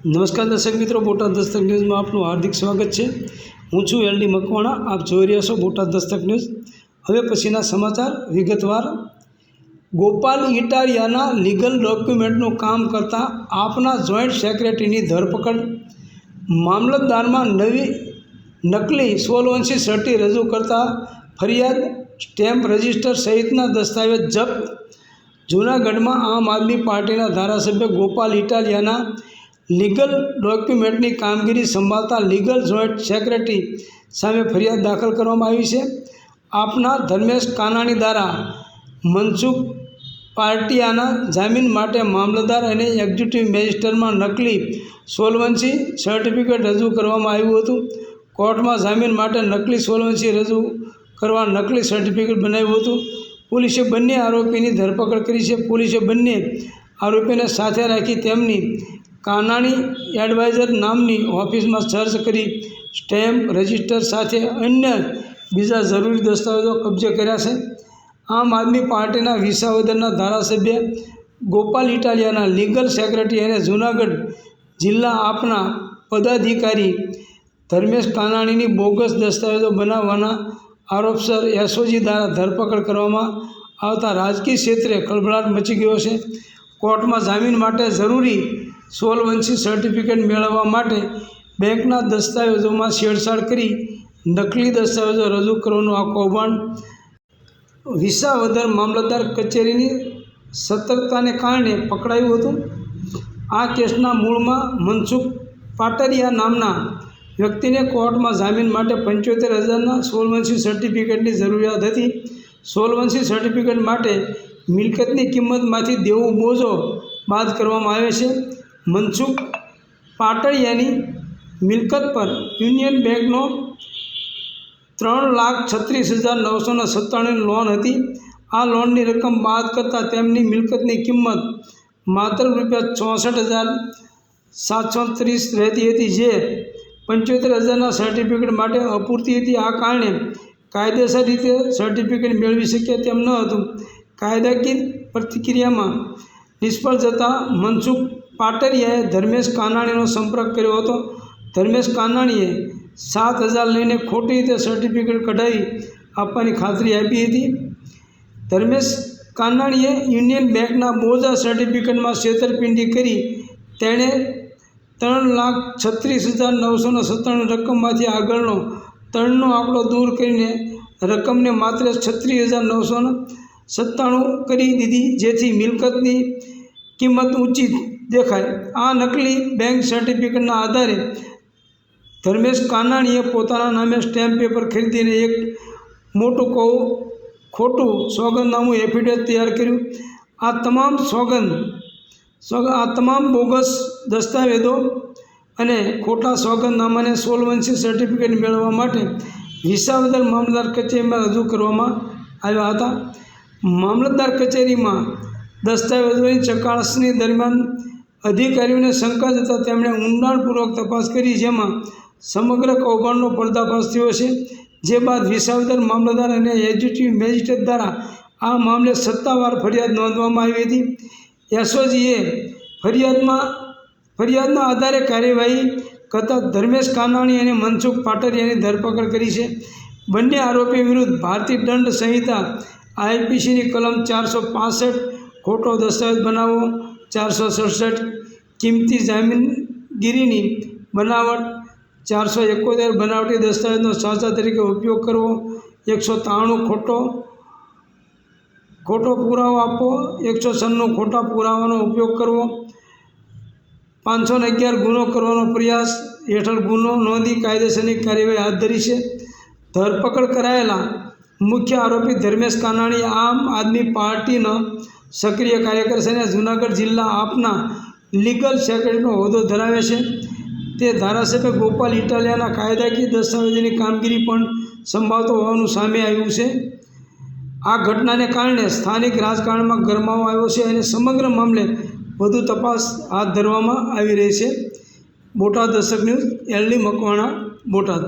નમસ્કાર દર્શક મિત્રો, બોટાદ દસ્તક ન્યૂઝમાં આપનું હાર્દિક સ્વાગત છે। હું છું એલડી મકવાણા। આપ જોઈ રહ્યા છો બોટાદ દસ્તક ન્યૂઝ। હવે પછીના સમાચાર વિગતવાર। ગોપાલ ઇટાલિયાના લીગલ ડોક્યુમેન્ટનું કામ કરતા આપના જોઈન્ટ સેક્રેટરીની ધરપકડ। મામલતદારમાં નકલી સોલવન્સી સર્ટી રજૂ કરતા ફરિયાદ, સ્ટેમ્પ, રજિસ્ટર સહિતના દસ્તાવેજ જપ્ત। જૂનાગઢમાં આમ આદમી પાર્ટીના ધારાસભ્ય ગોપાલ ઇટાલિયાના લીગલ ડોક્યુમેન્ટની કામગીરી સંભાળતા લીગલ જોઈન્ટ સેક્રેટરી સામે ફરિયાદ દાખલ કરવામાં આવી છે। આપના ધર્મેશ કાનાણી દ્વારા મનસુખ પાટિયાના જામીન માટે મામલતદાર અને એક્ઝિક્યુટિવ મેજિસ્ટ્રેટમાં નકલી સોલવન્સી સર્ટિફિકેટ રજૂ કરવામાં આવ્યું હતું। કોર્ટમાં જામીન માટે નકલી સોલવન્સી રજૂ કરવા નકલી સર્ટિફિકેટ બનાવ્યું હતું। પોલીસે બંને આરોપીની ધરપકડ કરી છે। પોલીસે બંને આરોપીને સાથે રાખી તેમની કાનાણી એડવાઇઝર નામની ઓફિસમાં સર્ચ કરી સ્ટેમ્પ, રજિસ્ટર સાથે અન્ય બીજા જરૂરી દસ્તાવેજો કબજે કર્યા છે। આમ આદમી પાર્ટીના વિસાવદરના ધારાસભ્ય ગોપાલ ઇટાલિયાના લીગલ સેક્રેટરી અને જૂનાગઢ જિલ્લા આપના પદાધિકારી ધર્મેશ કાનાણીની બોગસ દસ્તાવેજો બનાવવાના આરોપસર એસઓજી દ્વારા ધરપકડ કરવામાં આવતા રાજકીય ક્ષેત્રે ખળભળાટ મચી ગયો છે। કોર્ટમાં જામીન માટે જરૂરી સોલવન્સી સર્ટિફિકેટ મેળવવા માટે બેંકના દસ્તાવેજોમાં છેડછાડ કરી નકલી દસ્તાવેજો રજૂ કરવાનું આ કૌભાંડ વિસાવદર મામલતદાર કચેરીની સતર્કતાને કારણે પકડાયું હતું। આ કેસના મૂળમાં મનસુખ પાટરિયા નામના વ્યક્તિને કોર્ટમાં જામીન માટે 75,000ના સોલવન્સી સર્ટિફિકેટની જરૂરિયાત હતી। સોલવન્સી સર્ટિફિકેટ માટે મિલકતની કિંમતમાંથી દેવું બોજો બાદ કરવામાં આવે છે। મનસુખ પાટડિયાની મિલકત પર યુનિયન બેંકનો 3,36,997ની લોન હતી। આ લોનની રકમ બાદ કરતાં તેમની મિલકતની કિંમત માત્ર ₹64,730 રહેતી હતી, જે 75,000ના સર્ટિફિકેટ માટે અપૂરતી હતી। આ કારણે કાયદેસર રીતે સર્ટિફિકેટ મેળવી શક્યા તેમ ન હતું। કાયદાકીય પ્રક્રિયામાં નિષ્ફળ જતાં મનસુખ પાટરિયાએ ધર્મેશ કાનાણીનો સંપર્ક કર્યો હતો। ધર્મેશ કાનાણીએ 7,000 લઈને ખોટી રીતે સર્ટિફિકેટ કઢાવી આપવાની ખાતરી આપી હતી। ધર્મેશ કાનાણીએ યુનિયન બેંકના બોજા સર્ટિફિકેટમાં છેતરપિંડી કરી તેણે 3,36,997 રકમમાંથી આગળનો 3નો આંકડો દૂર કરીને રકમને માત્ર 36,997 કરી દીધી, જેથી મિલકતની કિંમત ઊંચી દેખાય। આ નકલી બેંક સર્ટિફિકેટના આધારે ધર્મેશ કાનાણીએ પોતાના નામે સ્ટેમ્પ પેપર ખરીદીને એક મોટું ખોટું સોગંદનામું એફિડેવિટ તૈયાર કર્યું। આ તમામ બોગસ દસ્તાવેજો અને ખોટા સોગંદનામાને સોલવન્સી સર્ટિફિકેટ મેળવવા માટે વિસાવદર મામલતદાર કચેરીમાં રજૂ કરવામાં આવ્યા હતા। મામલતદાર કચેરીમાં દસ્તાવેજોની ચકાસણી દરમિયાન અધિકારીઓને શંકા જતાં તેમણે ઊંડાણપૂર્વક તપાસ કરી, જેમાં સમગ્ર કૌભાંડનો પર્દાફાશ થયો છે। જે બાદ વિસાવદર મામલતદાર અને એક્ઝિક્યુટિવ મેજિસ્ટ્રેટ દ્વારા આ મામલે સત્તાવાર ફરિયાદ નોંધવામાં આવી હતી। એસઓજીએ ફરિયાદના આધારે કાર્યવાહી કરતા ધર્મેશ કાનાણી અને મનસુખ પાટરિયાની ધરપકડ કરી છે। બંને આરોપી વિરુદ્ધ ભારતીય દંડ સંહિતા આઈપીસીની કલમ 465 ખોટો દસ્તાવેજ બનાવવો, 467 કિંમતી જામીનગીરીની બનાવટ, 471 બનાવટી દસ્તાવેજનો સાચા તરીકે ઉપયોગ કરવો, 193 ખોટો પુરાવો આપવો, 196 ખોટા પુરાવાનો ઉપયોગ કરવો, 511 ગુનો કરવાનો પ્રયાસ હેઠળ ગુનો નોંધી કાયદેસરની કાર્યવાહી હાથ ધરી છે। ધરપકડ કરાયેલા મુખ્ય આરોપી ધર્મેશ કાનાણી આમ આદમી પાર્ટીનો સક્રિય કાર્યકર છે અને જૂનાગઢ જિલ્લા આપના લીગલ સેક્રેટરીનો હોદ્દો ધરાવે છે। તે ધારાસભ્ય ગોપાલ ઇટાલિયાના કાયદાકીય દસ્તાવેજોની કામગીરી પણ સંભાળતો હોવાનું સામે આવ્યું છે। આ ઘટનાને કારણે સ્થાનિક રાજકારણમાં ગરમાવો આવ્યો છે અને સમગ્ર મામલે વધુ તપાસ હાથ ધરવામાં આવી રહી છે। Botad Dastak news, LD Makwana, Botad.